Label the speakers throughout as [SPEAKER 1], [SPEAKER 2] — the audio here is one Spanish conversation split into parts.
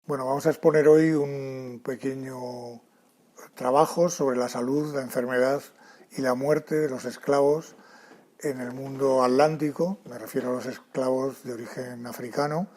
[SPEAKER 1] Bueno, vamos a exponer hoy un pequeño trabajo sobre la salud, la enfermedad y la muerte de los esclavos en el mundo atlántico. Me refiero a los esclavos de origen africano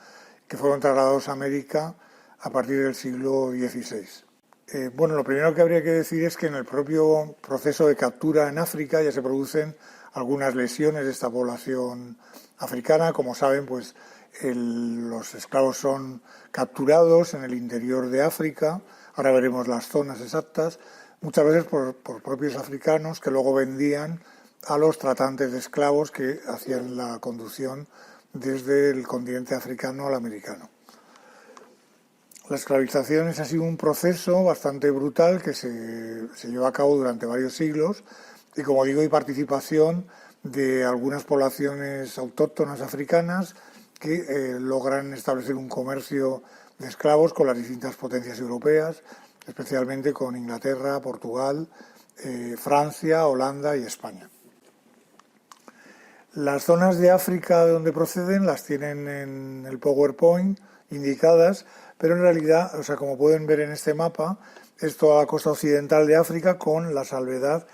[SPEAKER 1] que fueron trasladados a América a partir del siglo XVI. Bueno, lo primero que habría que decir es que en el propio proceso de captura en África ya se producen algunas lesiones de esta población africana. Como saben, pues los esclavos son capturados en el interior de África. Ahora veremos las zonas exactas, muchas veces por propios africanos que luego vendían a los tratantes de esclavos que hacían la conducción desde el continente africano al americano. La esclavización es así un proceso bastante brutal que se lleva a cabo durante varios siglos y, como digo, hay participación de algunas poblaciones autóctonas africanas que logran establecer un comercio de esclavos con las distintas potencias europeas, especialmente con Inglaterra, Portugal, Francia, Holanda y España. Las zonas de África de donde proceden las tienen en el PowerPoint indicadas, pero en realidad, como pueden ver en este mapa, es toda la costa occidental de África con la salvedad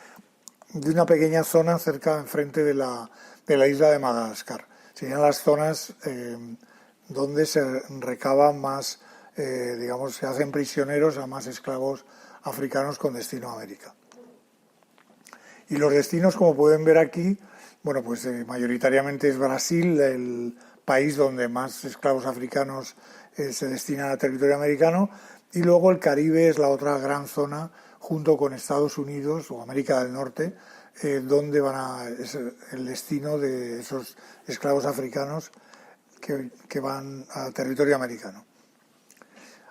[SPEAKER 1] de una pequeña zona cerca enfrente de la isla de Madagascar. Serían las zonas donde se recaban más, se hacen prisioneros a más esclavos africanos con destino a América. Y los destinos, como pueden ver aquí, bueno, pues mayoritariamente es Brasil, el país donde más esclavos africanos se destinan a territorio americano, y luego el Caribe es la otra gran zona, junto con Estados Unidos o América del Norte, donde es el destino de esos esclavos africanos que van a territorio americano.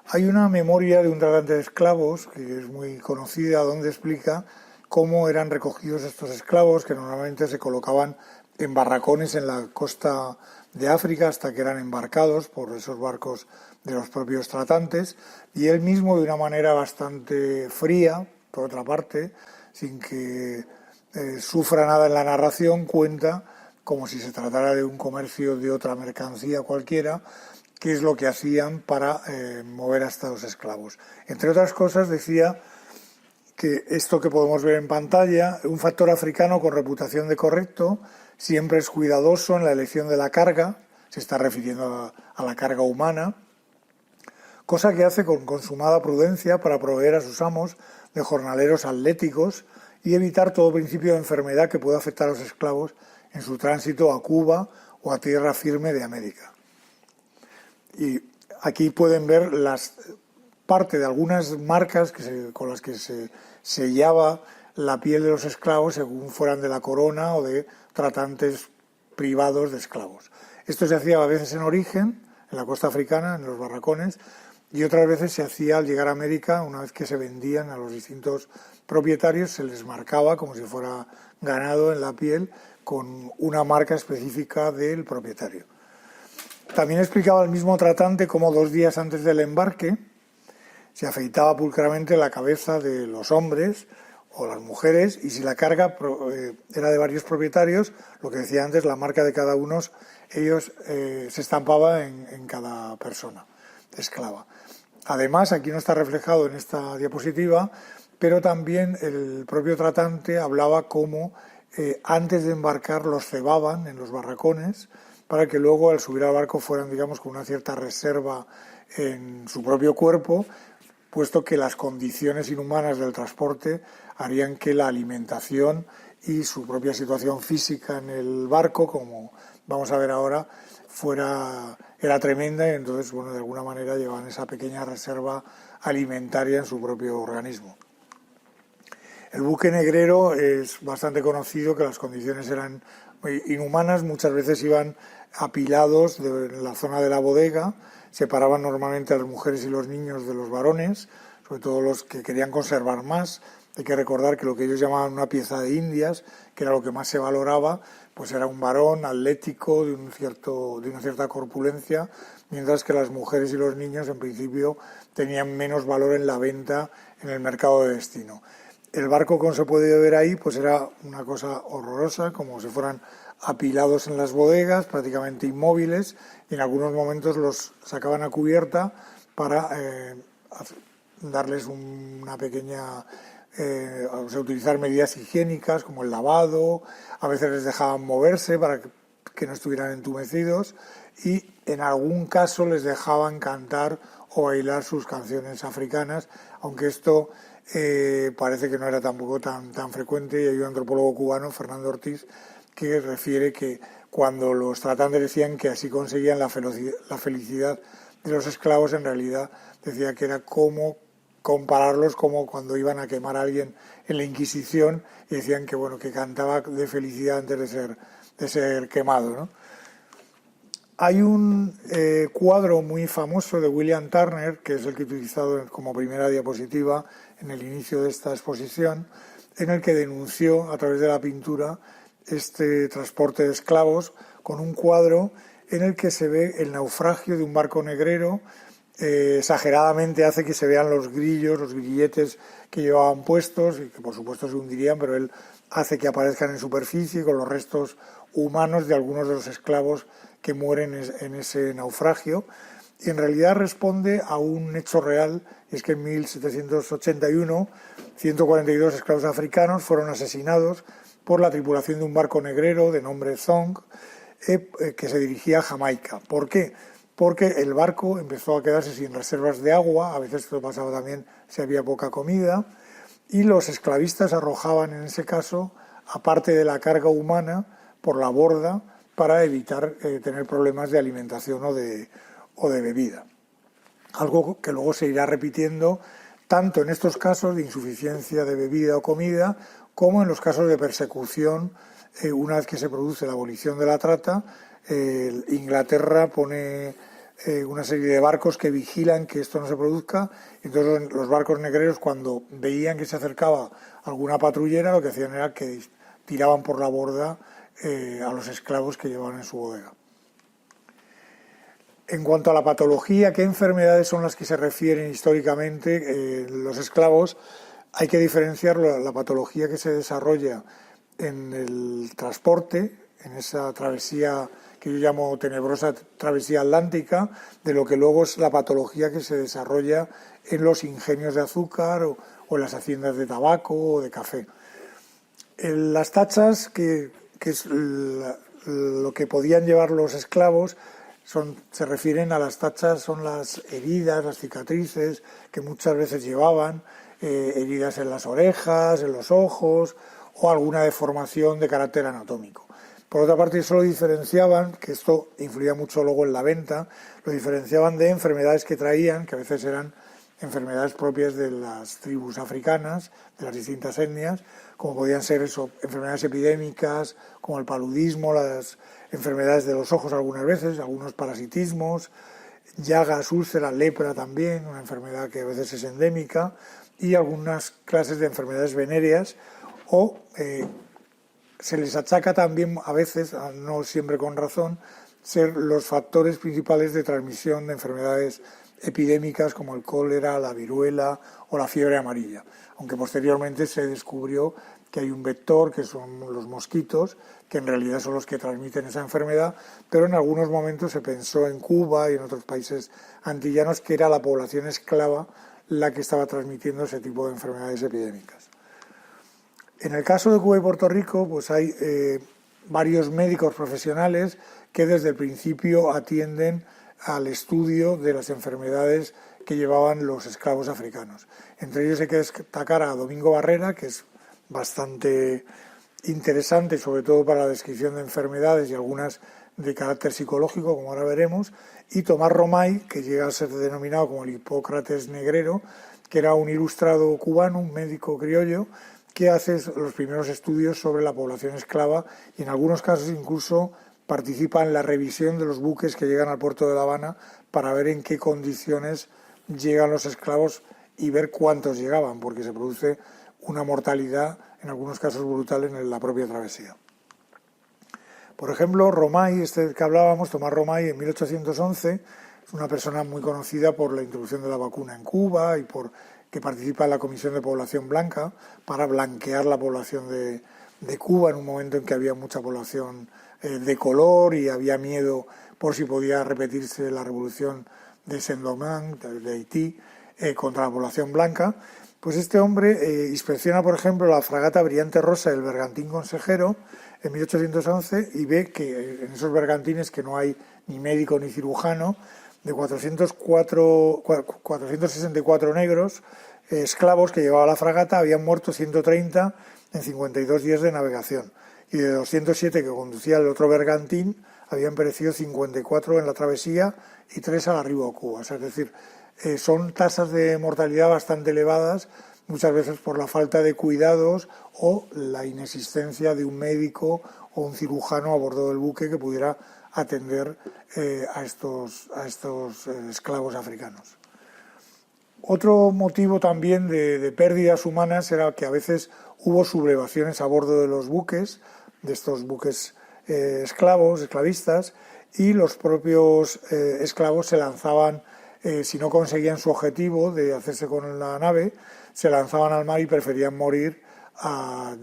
[SPEAKER 1] Hay una memoria de un tratante de esclavos que es muy conocida, donde explica cómo eran recogidos estos esclavos, que normalmente se colocaban en barracones en la costa de África hasta que eran embarcados por esos barcos de los propios tratantes, y él mismo, de una manera bastante fría, por otra parte, sin que sufra nada en la narración, cuenta, como si se tratara de un comercio de otra mercancía cualquiera, qué es lo que hacían para mover a estos esclavos. Entre otras cosas, decía que esto que podemos ver en pantalla, un factor africano con reputación de correcto, siempre es cuidadoso en la elección de la carga, se está refiriendo a la carga humana, cosa que hace con consumada prudencia para proveer a sus amos de jornaleros atléticos y evitar todo principio de enfermedad que pueda afectar a los esclavos en su tránsito a Cuba o a tierra firme de América. Y aquí pueden ver parte de algunas marcas con las que se sellaba la piel de los esclavos según fueran de la corona o de tratantes privados de esclavos. Esto se hacía a veces en origen, en la costa africana, en los barracones, y otras veces se hacía al llegar a América. Una vez que se vendían a los distintos propietarios, se les marcaba como si fuera ganado en la piel con una marca específica del propietario. También explicaba el mismo tratante cómo 2 días antes del embarque se afeitaba pulcramente la cabeza de los hombres o las mujeres, y si la carga era de varios propietarios, lo que decía antes, la marca de cada uno, se estampaba en cada persona esclava. Además, aquí no está reflejado en esta diapositiva, pero también el propio tratante hablaba cómo antes de embarcar los cebaban en los barracones para que luego al subir al barco fueran, con una cierta reserva en su propio cuerpo, puesto que las condiciones inhumanas del transporte harían que la alimentación y su propia situación física en el barco, como vamos a ver ahora, era tremenda, y entonces, de alguna manera llevaban esa pequeña reserva alimentaria en su propio organismo. El buque negrero es bastante conocido, que las condiciones eran inhumanas, muchas veces iban apilados en la zona de la bodega, separaban normalmente a las mujeres y los niños de los varones, sobre todo los que querían conservar más. Hay que recordar que lo que ellos llamaban una pieza de indias, que era lo que más se valoraba, pues era un varón atlético de una cierta corpulencia, mientras que las mujeres y los niños en principio tenían menos valor en la venta en el mercado de destino. El barco, como se puede ver ahí, pues era una cosa horrorosa, como si fueran apilados en las bodegas, prácticamente inmóviles, y en algunos momentos los sacaban a cubierta para darles una pequeña... utilizar medidas higiénicas como el lavado, a veces les dejaban moverse para que no estuvieran entumecidos y en algún caso les dejaban cantar o bailar sus canciones africanas, aunque esto parece que no era tampoco tan frecuente, y hay un antropólogo cubano, Fernando Ortiz, que refiere que cuando los tratantes decían que así conseguían la felicidad de los esclavos, en realidad decía que era como compararlos como cuando iban a quemar a alguien en la Inquisición y decían que bueno, que cantaba de felicidad antes de ser quemado, ¿no? Hay un cuadro muy famoso de William Turner, que es el que he utilizado como primera diapositiva en el inicio de esta exposición, en el que denunció a través de la pintura este transporte de esclavos, con un cuadro en el que se ve el naufragio de un barco negrero. Exageradamente hace que se vean los grillos, los grilletes que llevaban puestos y que por supuesto se hundirían, pero él hace que aparezcan en superficie con los restos humanos de algunos de los esclavos que mueren en ese naufragio, y en realidad responde a un hecho real, y es que en 1781 142 esclavos africanos fueron asesinados por la tripulación de un barco negrero de nombre Zong, que se dirigía a Jamaica. ¿Por qué? Porque el barco empezó a quedarse sin reservas de agua, a veces esto pasaba también si había poca comida, y los esclavistas arrojaban en ese caso, aparte de la carga humana, por la borda para evitar tener problemas de alimentación o de bebida. Algo que luego se irá repitiendo tanto en estos casos de insuficiencia de bebida o comida como en los casos de persecución. Una vez que se produce la abolición de la trata, Inglaterra pone una serie de barcos que vigilan que esto no se produzca. Entonces los barcos negreros, cuando veían que se acercaba alguna patrullera, lo que hacían era que tiraban por la borda a los esclavos que llevaban en su bodega. En cuanto a la patología, ¿qué enfermedades son las que se refieren históricamente los esclavos? Hay que diferenciar la patología que se desarrolla en el transporte, en esa travesía que yo llamo tenebrosa travesía atlántica, de lo que luego es la patología que se desarrolla en los ingenios de azúcar o en las haciendas de tabaco o de café. Las tachas, que es lo que podían llevar los esclavos, se refieren a las tachas, son las heridas, las cicatrices que muchas veces llevaban, heridas en las orejas, en los ojos o alguna deformación de carácter anatómico. Por otra parte, eso lo diferenciaban, que esto influía mucho luego en la venta, lo diferenciaban de enfermedades que traían, que a veces eran enfermedades propias de las tribus africanas, de las distintas etnias, como podían ser enfermedades epidémicas, como el paludismo, las enfermedades de los ojos algunas veces, algunos parasitismos, llagas, úlceras, lepra también, una enfermedad que a veces es endémica, y algunas clases de enfermedades venéreas, o se les achaca también a veces, no siempre con razón, ser los factores principales de transmisión de enfermedades epidémicas como el cólera, la viruela o la fiebre amarilla, aunque posteriormente se descubrió que hay un vector, que son los mosquitos, que en realidad son los que transmiten esa enfermedad, pero en algunos momentos se pensó en Cuba y en otros países antillanos que era la población esclava la que estaba transmitiendo ese tipo de enfermedades epidémicas. En el caso de Cuba y Puerto Rico, pues hay varios médicos profesionales que desde el principio atienden al estudio de las enfermedades que llevaban los esclavos africanos. Entre ellos hay que destacar a Domingo Barrera, que es bastante interesante, sobre todo para la descripción de enfermedades y algunas de carácter psicológico, como ahora veremos, y Tomás Romay, que llega a ser denominado como el Hipócrates negrero, que era un ilustrado cubano, un médico criollo, que hace los primeros estudios sobre la población esclava y en algunos casos incluso participa en la revisión de los buques que llegan al puerto de La Habana para ver en qué condiciones llegan los esclavos y ver cuántos llegaban, porque se produce una mortalidad, en algunos casos brutal, en la propia travesía. Por ejemplo, Romay, que hablábamos, Tomás Romay, en 1811, es una persona muy conocida por la introducción de la vacuna en Cuba y por que participa en la Comisión de Población Blanca para blanquear la población de Cuba en un momento en que había mucha población de color y había miedo por si podía repetirse la revolución de Saint-Domingue, de Haití, contra la población blanca. Pues este hombre inspecciona, por ejemplo, la fragata Brillante Rosa del bergantín Consejero en 1811 y ve que en esos bergantines, que no hay ni médico ni cirujano, de 464 negros esclavos que llevaba la fragata, habían muerto 130 en 52 días de navegación, y de 207 que conducía el otro bergantín habían perecido 54 en la travesía y 3 al arribo a Cuba. O sea, es decir, son tasas de mortalidad bastante elevadas, muchas veces por la falta de cuidados o la inexistencia de un médico o un cirujano a bordo del buque que pudiera atender a estos esclavos africanos. Otro motivo también de pérdidas humanas era que a veces hubo sublevaciones a bordo de los buques, de estos buques esclavistas, y los propios esclavos se lanzaban, si no conseguían su objetivo de hacerse con la nave, se lanzaban al mar y preferían morir a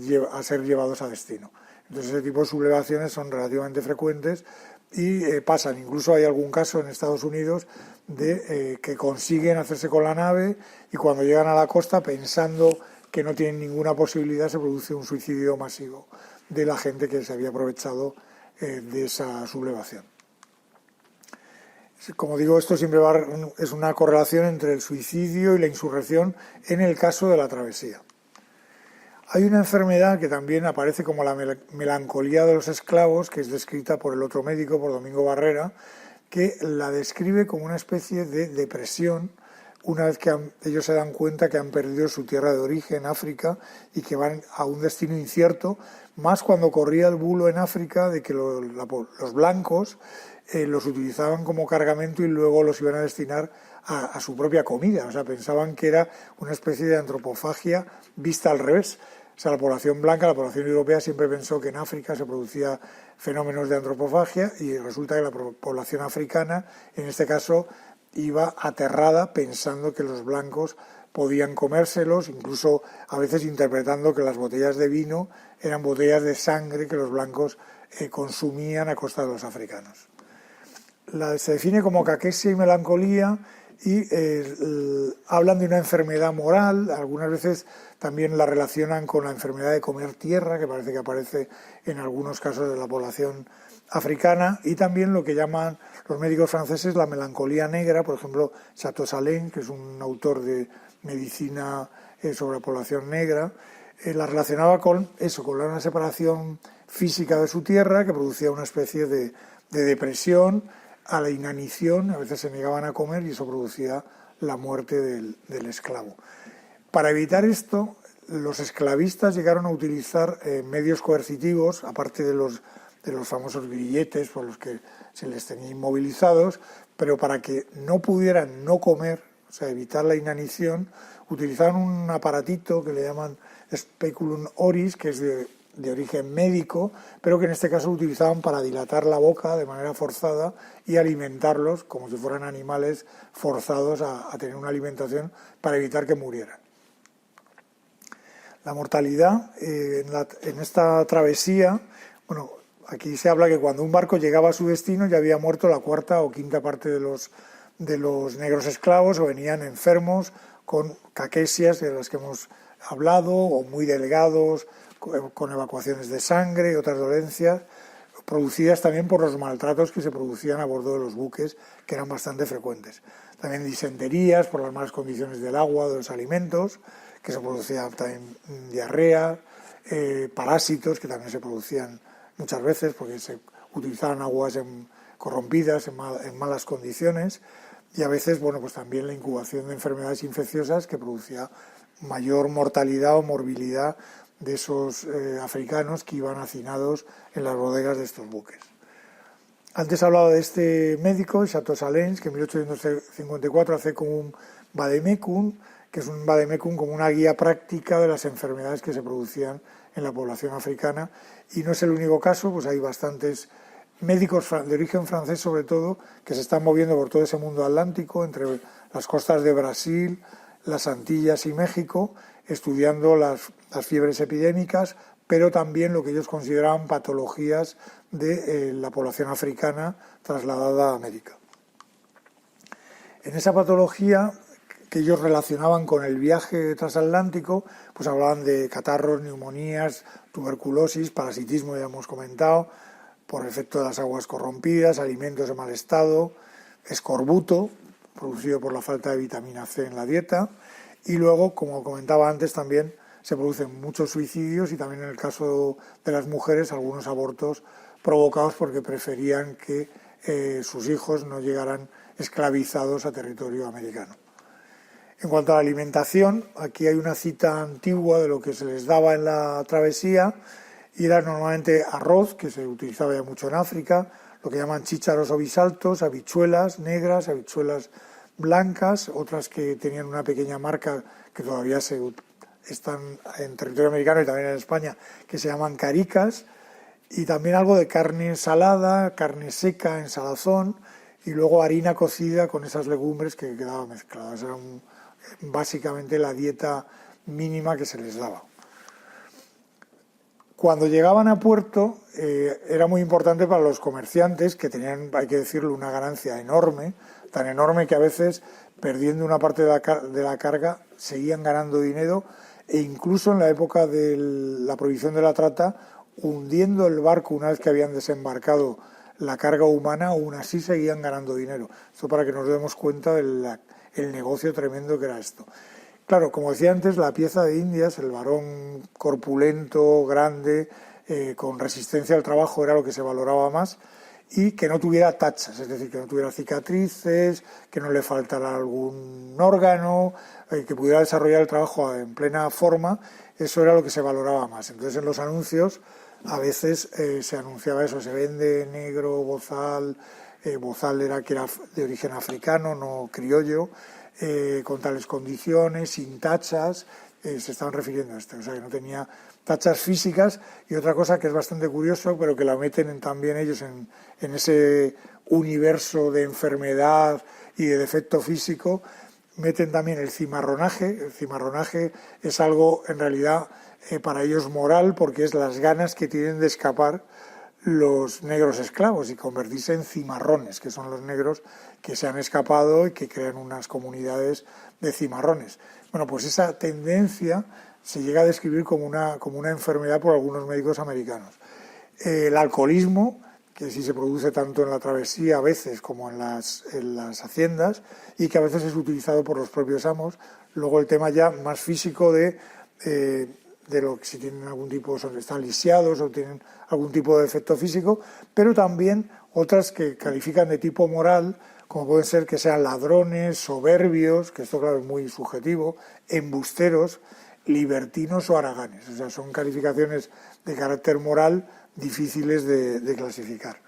[SPEAKER 1] ser llevados a destino. Entonces ese tipo de sublevaciones son relativamente frecuentes y pasan. Incluso hay algún caso en Estados Unidos de que consiguen hacerse con la nave y cuando llegan a la costa, pensando que no tienen ninguna posibilidad, se produce un suicidio masivo de la gente que se había aprovechado de esa sublevación. Como digo, esto siempre es una correlación entre el suicidio y la insurrección en el caso de la travesía. Hay una enfermedad que también aparece como la melancolía de los esclavos, que es descrita por el otro médico, por Domingo Barrera, que la describe como una especie de depresión una vez que ellos se dan cuenta que han perdido su tierra de origen, África, y que van a un destino incierto, más cuando corría el bulo en África de que los blancos los utilizaban como cargamento y luego los iban a destinar a su propia comida. O sea, pensaban que era una especie de antropofagia vista al revés. O sea, la población blanca, la población europea siempre pensó que en África se producía fenómenos de antropofagia y resulta que la población africana, en este caso, iba aterrada pensando que los blancos podían comérselos, incluso a veces interpretando que las botellas de vino eran botellas de sangre que los blancos consumían a costa de los africanos. Se define como caquesia y melancolía y hablan de una enfermedad moral, algunas veces también la relacionan con la enfermedad de comer tierra, que parece que aparece en algunos casos de la población africana, y también lo que llaman los médicos franceses la melancolía negra. Por ejemplo, Chateau Salin, que es un autor de medicina sobre la población negra, la relacionaba con una separación física de su tierra que producía una especie de depresión, a la inanición, a veces se negaban a comer y eso producía la muerte del esclavo. Para evitar esto, los esclavistas llegaron a utilizar medios coercitivos, aparte de los famosos grilletes por los que se les tenía inmovilizados, pero para que no pudieran no comer, o sea, evitar la inanición, utilizaban un aparatito que le llaman speculum oris, que es de origen médico, pero que en este caso utilizaban para dilatar la boca de manera forzada y alimentarlos como si fueran animales forzados a tener una alimentación para evitar que murieran. La mortalidad en esta travesía, bueno, aquí se habla que cuando un barco llegaba a su destino ya había muerto la cuarta o quinta parte de los negros esclavos, o venían enfermos con caquesias de las que hemos hablado, o muy delgados, con evacuaciones de sangre y otras dolencias, producidas también por los maltratos que se producían a bordo de los buques, que eran bastante frecuentes. También disenterías por las malas condiciones del agua, de los alimentos, que se producía también diarrea, parásitos que también se producían muchas veces porque se utilizaban aguas corrompidas, en malas condiciones, y a veces, bueno, pues también la incubación de enfermedades infecciosas que producía mayor mortalidad o morbilidad de esos africanos que iban hacinados en las bodegas de estos buques. Antes he hablado de este médico, Chateau Salin, que en 1854 hace como un vademecum, que es un vademecum como una guía práctica de las enfermedades que se producían en la población africana, y no es el único caso, pues hay bastantes médicos de origen francés sobre todo, que se están moviendo por todo ese mundo atlántico, entre las costas de Brasil, las Antillas y México, estudiando las fiebres epidémicas, pero también lo que ellos consideraban patologías de la población africana trasladada a América. En esa patología que ellos relacionaban con el viaje transatlántico, pues hablaban de catarros, neumonías, tuberculosis, parasitismo, ya hemos comentado, por efecto de las aguas corrompidas, alimentos de mal estado, escorbuto, producido por la falta de vitamina C en la dieta, y luego, como comentaba antes, también se producen muchos suicidios y también en el caso de las mujeres algunos abortos provocados porque preferían que sus hijos no llegaran esclavizados a territorio americano. En cuanto a la alimentación, aquí hay una cita antigua de lo que se les daba en la travesía, y era normalmente arroz, que se utilizaba ya mucho en África, lo que llaman chícharos o bisaltos, habichuelas negras, habichuelas blancas, otras que tenían una pequeña marca que todavía están en territorio americano y también en España, que se llaman caricas, y también algo de carne salada, carne seca en salazón, y luego harina cocida con esas legumbres que quedaban mezcladas. Era básicamente la dieta mínima que se les daba. Cuando llegaban a puerto era muy importante para los comerciantes, que tenían, hay que decirlo, una ganancia enorme, tan enorme que a veces, perdiendo una parte de la carga, seguían ganando dinero, e incluso en la época de la prohibición de la trata, hundiendo el barco una vez que habían desembarcado la carga humana, aún así seguían ganando dinero. Esto para que nos demos cuenta del negocio tremendo que era esto. Claro, como decía antes, la pieza de Indias, el varón corpulento, grande, con resistencia al trabajo, era lo que se valoraba más, y que no tuviera tachas, es decir, que no tuviera cicatrices, que no le faltara algún órgano, que pudiera desarrollar el trabajo en plena forma. Eso era lo que se valoraba más. Entonces, en los anuncios a veces se anunciaba eso: se vende negro, bozal. Bozal era que era de origen africano, no criollo, con tales condiciones, sin tachas, se estaban refiriendo a esto, o sea que no tenía tachas físicas. Y otra cosa que es bastante curioso, pero que la meten también ellos en ese universo de enfermedad y de defecto físico, meten también el cimarronaje. El cimarronaje es algo en realidad para ellos moral, porque es las ganas que tienen de escapar los negros esclavos y convertirse en cimarrones, que son los negros que se han escapado y que crean unas comunidades de cimarrones. Bueno, pues esa tendencia se llega a describir como una enfermedad por algunos médicos americanos. El alcoholismo, que sí se produce tanto en la travesía a veces como en las haciendas, y que a veces es utilizado por los propios amos. Luego el tema ya más físico de lo que si tienen algún tipo, están lisiados o tienen algún tipo de defecto físico, pero también otras que califican de tipo moral, como pueden ser que sean ladrones, soberbios, que esto claro es muy subjetivo, embusteros, libertinos o haraganes. O sea, son calificaciones de carácter moral difíciles de clasificar.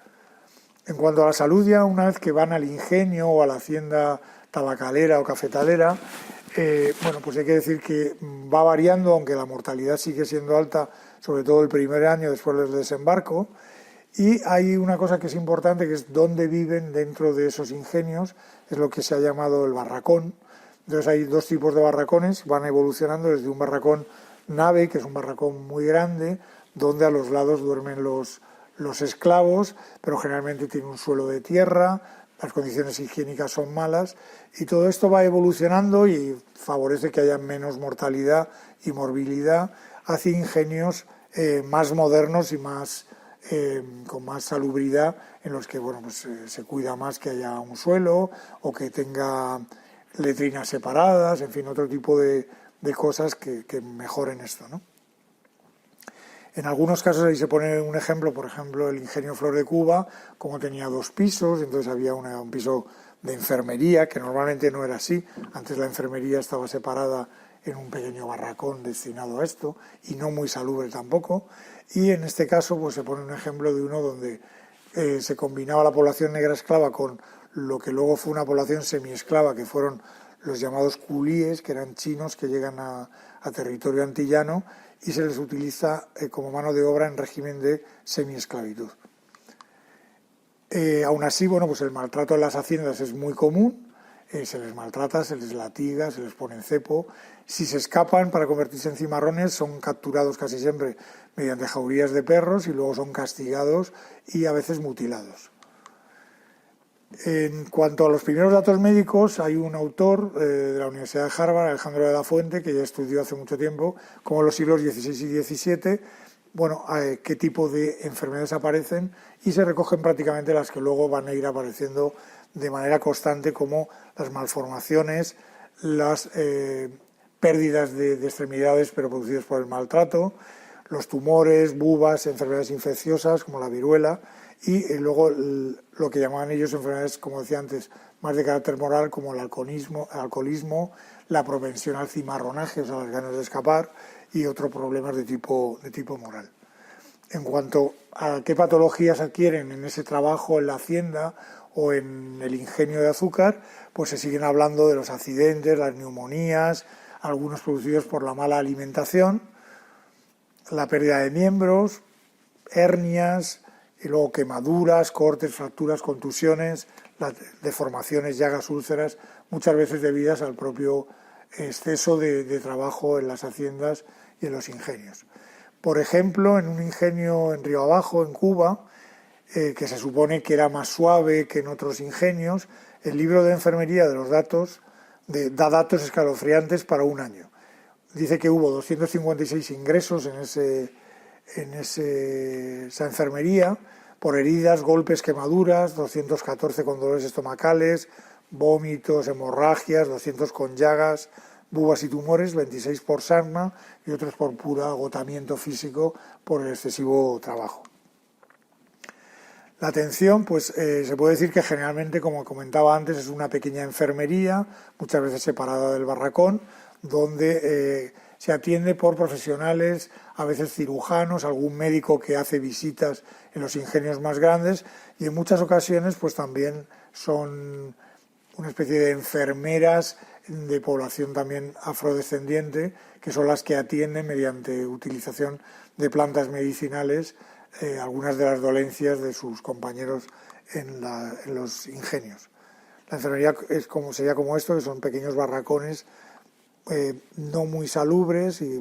[SPEAKER 1] En cuanto a la salud, ya una vez que van al ingenio o a la hacienda tabacalera o cafetalera, bueno, pues hay que decir que va variando, aunque la mortalidad sigue siendo alta, sobre todo el primer año después del desembarco. Y hay una cosa que es importante, que es dónde viven dentro de esos ingenios, es lo que se ha llamado el barracón. Entonces hay dos tipos de barracones, van evolucionando desde un barracón nave, que es un barracón muy grande, donde a los lados duermen los esclavos, pero generalmente tiene un suelo de tierra, las condiciones higiénicas son malas, y todo esto va evolucionando y favorece que haya menos mortalidad y morbilidad hacia ingenios más modernos y más con más salubridad, en los que bueno, pues, se cuida más que haya un suelo o que tenga letrinas separadas, en fin, otro tipo de cosas que mejoren esto, ¿no? En algunos casos ahí se pone un ejemplo, por ejemplo, el ingenio Flor de Cuba, como tenía 2 pisos, entonces había un piso de enfermería, que normalmente no era así. Antes la enfermería estaba separada en un pequeño barracón destinado a esto, y no muy salubre tampoco. Y en este caso pues se pone un ejemplo de uno donde se combinaba la población negra esclava con lo que luego fue una población semiesclava, que fueron los llamados culíes, que eran chinos que llegan a territorio antillano, y se les utiliza como mano de obra en régimen de semiesclavitud. Aún así, bueno, pues el maltrato en las haciendas es muy común, se les maltrata, se les latiga, se les pone en cepo. Si se escapan para convertirse en cimarrones, son capturados casi siempre mediante jaurías de perros y luego son castigados y a veces mutilados. En cuanto a los primeros datos médicos, hay un autor de la Universidad de Harvard, Alejandro de la Fuente, que ya estudió hace mucho tiempo cómo en los siglos XVI y XVII, qué tipo de enfermedades aparecen, y se recogen prácticamente las que luego van a ir apareciendo de manera constante, como las malformaciones, las pérdidas de extremidades pero producidas por el maltrato, los tumores, bubas, enfermedades infecciosas como la viruela, y luego lo que llamaban ellos enfermedades, como decía antes, más de carácter moral, como el alcoholismo, la propensión al cimarronaje, o sea, las ganas de escapar, y otros problemas de tipo moral. En cuanto a qué patologías adquieren en ese trabajo en la hacienda o en el ingenio de azúcar, pues se siguen hablando de los accidentes, las neumonías, algunos producidos por la mala alimentación, la pérdida de miembros, hernias, y luego quemaduras, cortes, fracturas, contusiones, las deformaciones, llagas, úlceras, muchas veces debidas al propio exceso de trabajo en las haciendas y en los ingenios. Por ejemplo, en un ingenio en Río Abajo, en Cuba, que se supone que era más suave que en otros ingenios, el libro de enfermería de los datos da datos escalofriantes para un año. Dice que hubo 256 ingresos en esa enfermería por heridas, golpes, quemaduras, 214 con dolores estomacales, vómitos, hemorragias, 200 con llagas, bubas y tumores, 26 por sarna y otros por puro agotamiento físico por el excesivo trabajo. La atención, pues se puede decir que generalmente, como comentaba antes, es una pequeña enfermería, muchas veces separada del barracón, donde se atiende por profesionales, a veces cirujanos, algún médico que hace visitas en los ingenios más grandes, y en muchas ocasiones pues también son una especie de enfermeras de población también afrodescendiente, que son las que atienden mediante utilización de plantas medicinales algunas de las dolencias de sus compañeros en los ingenios. La enfermería sería como esto, que son pequeños barracones no muy salubres y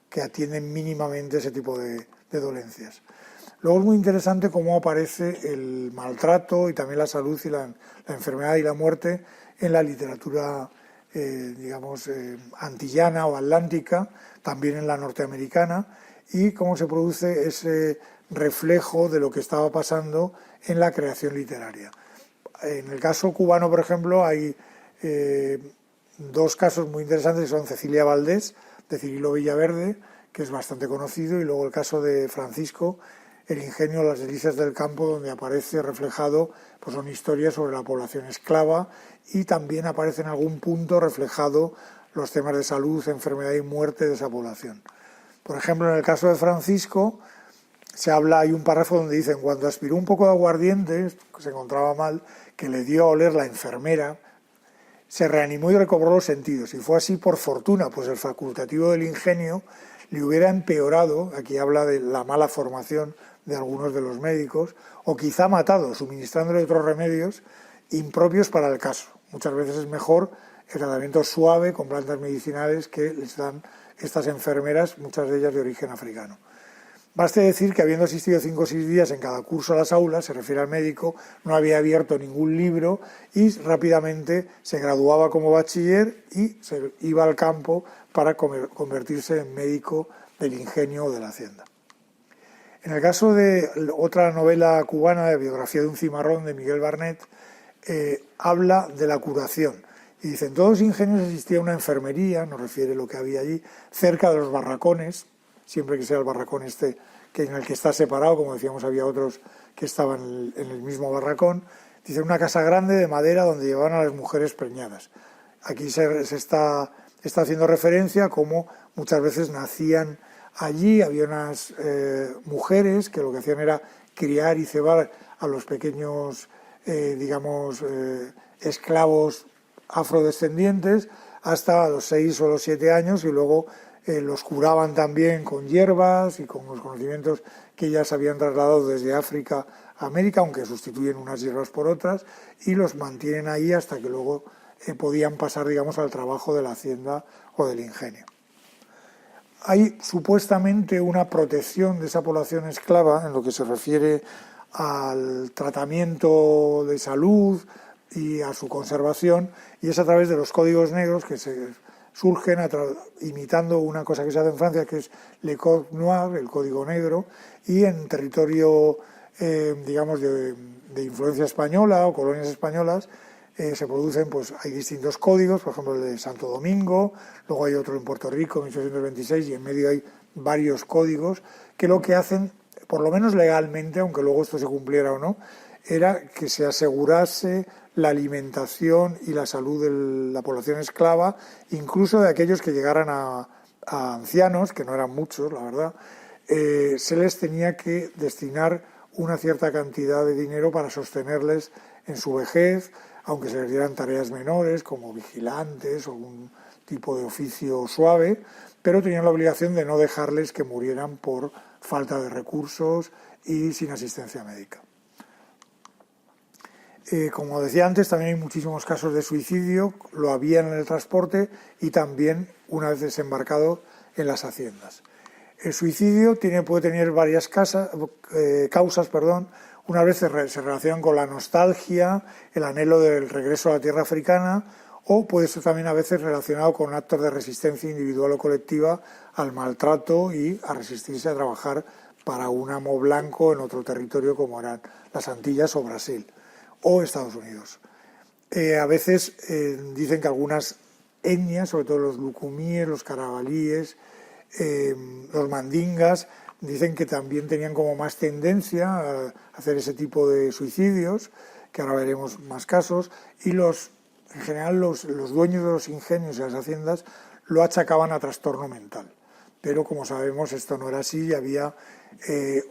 [SPEAKER 1] que atienden mínimamente ese tipo de dolencias. Luego es muy interesante cómo aparece el maltrato y también la salud y la enfermedad y la muerte en la literatura antillana o atlántica, también en la norteamericana, y cómo se produce ese reflejo de lo que estaba pasando en la creación literaria. En el caso cubano, por ejemplo, hay dos casos muy interesantes, que son Cecilia Valdés, de Cirilo Villaverde, que es bastante conocido, y luego el caso de Francisco, el ingenio Las Delicias del Campo, donde aparece reflejado, pues son historias sobre la población esclava, y también aparece en algún punto reflejado los temas de salud, enfermedad y muerte de esa población. Por ejemplo, en el caso de Francisco, hay un párrafo donde dicen: cuando aspiró un poco de aguardiente, se encontraba mal, que le dio a oler la enfermera, se reanimó y recobró los sentidos, y fue así por fortuna, pues el facultativo del ingenio le hubiera empeorado, aquí habla de la mala formación de algunos de los médicos, o quizá matado, suministrándole otros remedios impropios para el caso. Muchas veces es mejor el tratamiento suave con plantas medicinales que les dan estas enfermeras, muchas de ellas de origen africano. Baste decir que, habiendo asistido 5 o 6 días en cada curso a las aulas, se refiere al médico, no había abierto ningún libro y rápidamente se graduaba como bachiller y se iba al campo para convertirse en médico del ingenio o de la hacienda. En el caso de otra novela cubana, de biografía de un cimarrón, de Miguel Barnet, habla de la curación. Y dice: en todos los ingenios existía una enfermería, nos refiere lo que había allí, cerca de los barracones, siempre que sea el barracón en el que está separado, como decíamos, había otros que estaban en el mismo barracón. Dice: una casa grande de madera donde llevaban a las mujeres preñadas. Aquí se está haciendo referencia a cómo muchas veces nacían allí, había unas mujeres que lo que hacían era criar y cebar a los pequeños, esclavos afrodescendientes hasta los 6 o los 7 años, y luego los curaban también con hierbas y con los conocimientos que ellas habían trasladado desde África a América, aunque sustituyen unas hierbas por otras, y los mantienen ahí hasta que luego podían pasar, al trabajo de la hacienda o del ingenio. Hay supuestamente una protección de esa población esclava en lo que se refiere al tratamiento de salud y a su conservación, y es a través de los códigos negros que surgen imitando una cosa que se hace en Francia, que es le code noir, el código negro, y en territorio, digamos, de influencia española o colonias españolas, se producen, pues hay distintos códigos, por ejemplo el de Santo Domingo, luego hay otro en Puerto Rico en 1826, y en medio hay varios códigos que lo que hacen, por lo menos legalmente, aunque luego esto se cumpliera o no, era que se asegurase la alimentación y la salud de la población esclava, incluso de aquellos que llegaran a ancianos, que no eran muchos, la verdad, se les tenía que destinar una cierta cantidad de dinero para sostenerles en su vejez, aunque se les dieran tareas menores como vigilantes o un tipo de oficio suave, pero tenían la obligación de no dejarles que murieran por falta de recursos y sin asistencia médica. Como decía antes, también hay muchísimos casos de suicidio, lo había en el transporte y también una vez desembarcado en las haciendas. El suicidio puede tener varias causas. Una vez se relacionan con la nostalgia, el anhelo del regreso a la tierra africana, o puede ser también a veces relacionado con actos de resistencia individual o colectiva al maltrato y a resistirse a trabajar para un amo blanco en otro territorio como eran las Antillas o Brasil o Estados Unidos. A veces dicen que algunas etnias, sobre todo los lucumíes, los carabalíes, los mandingas, dicen que también tenían como más tendencia a hacer ese tipo de suicidios, que ahora veremos más casos, y en general los dueños de los ingenios y las haciendas lo achacaban a trastorno mental. Pero como sabemos esto no era así, y había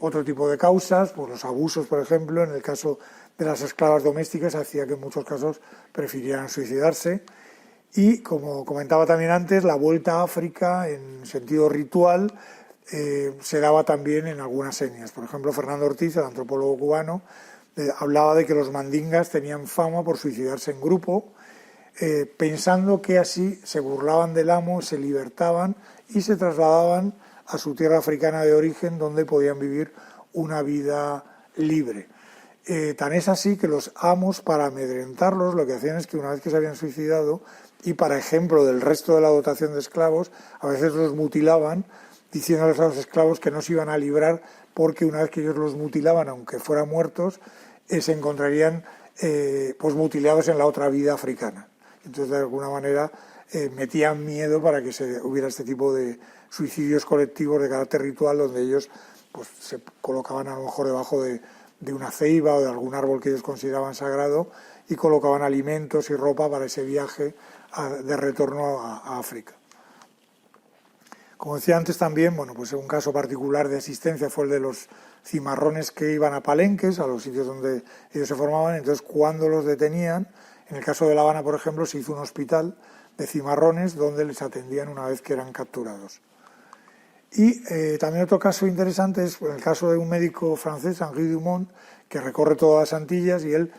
[SPEAKER 1] otro tipo de causas, pues los abusos, por ejemplo, en el caso de las esclavas domésticas hacía que en muchos casos prefirieran suicidarse. Y como comentaba también antes, la vuelta a África en sentido ritual se daba también en algunas etnias. Por ejemplo, Fernando Ortiz, el antropólogo cubano, hablaba de que los mandingas tenían fama por suicidarse en grupo, pensando que así se burlaban del amo, se libertaban y se trasladaban a su tierra africana de origen, donde podían vivir una vida libre. Tan es así que los amos, para amedrentarlos, lo que hacían es que una vez que se habían suicidado, y para ejemplo del resto de la dotación de esclavos, a veces los mutilaban, diciéndoles a los esclavos que no se iban a librar porque una vez que ellos los mutilaban, aunque fueran muertos, se encontrarían pues mutilados en la otra vida africana. Entonces, de alguna manera, metían miedo para que hubiera este tipo de suicidios colectivos de carácter ritual, donde ellos pues, se colocaban a lo mejor debajo de una ceiba o de algún árbol que ellos consideraban sagrado y colocaban alimentos y ropa para ese viaje de retorno a África. Como decía antes también, bueno, pues un caso particular de asistencia fue el de los cimarrones que iban a palenques, a los sitios donde ellos se formaban. Entonces, cuando los detenían, en el caso de La Habana, por ejemplo, se hizo un hospital de cimarrones donde les atendían una vez que eran capturados. Y también otro caso interesante es el caso de un médico francés, Henri Dumont, que recorre todas las Antillas y él,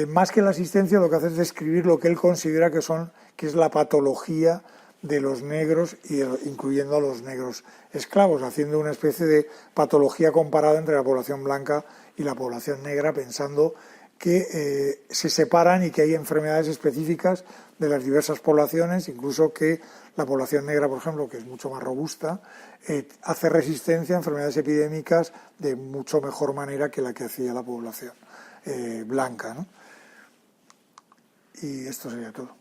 [SPEAKER 1] más que la asistencia, lo que hace es describir lo que él considera que es la patología de los negros, incluyendo a los negros esclavos, haciendo una especie de patología comparada entre la población blanca y la población negra, pensando que se separan y que hay enfermedades específicas de las diversas poblaciones, incluso que la población negra, por ejemplo, que es mucho más robusta, hace resistencia a enfermedades epidémicas de mucho mejor manera que la que hacía la población blanca, ¿no? Y esto sería todo.